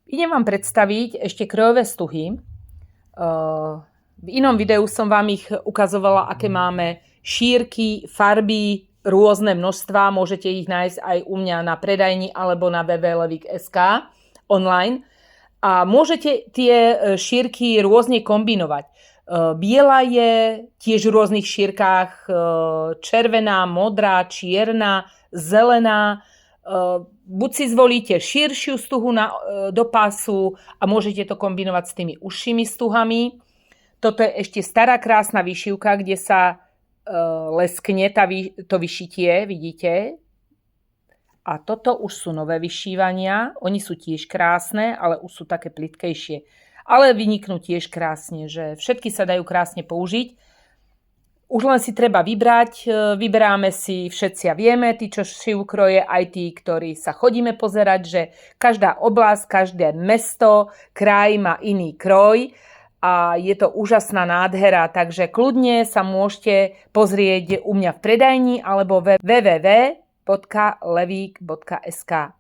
Idem vám predstaviť ešte krojové stuhy. V inom videu som vám ich ukazovala, aké máme šírky, farby, rôzne množstvá. Môžete ich nájsť aj u mňa na predajni alebo na www.levik.sk online. A môžete tie šírky rôzne kombinovať. Biela je tiež v rôznych šírkách, červená, modrá, čierna, zelená. Buď si zvolíte širšiu stuhu do pásu a môžete to kombinovať s tými užšími stuhami. Toto je ešte stará krásna vyšívka, kde sa leskne to vyšitie, vidíte. A toto už sú nové vyšívania. Oni sú tiež krásne, ale už sú také plytkejšie. Ale vyniknú tiež krásne, že všetky sa dajú krásne použiť. Už len si treba vybrať. Vyberáme si všetci a vieme, tí, čo šijú kroje, aj tí, ktorí sa chodíme pozerať, že každá oblasť, každé mesto, kraj má iný kroj a je to úžasná nádhera, takže kľudne sa môžete pozrieť u mňa v predajni alebo www.levik.sk.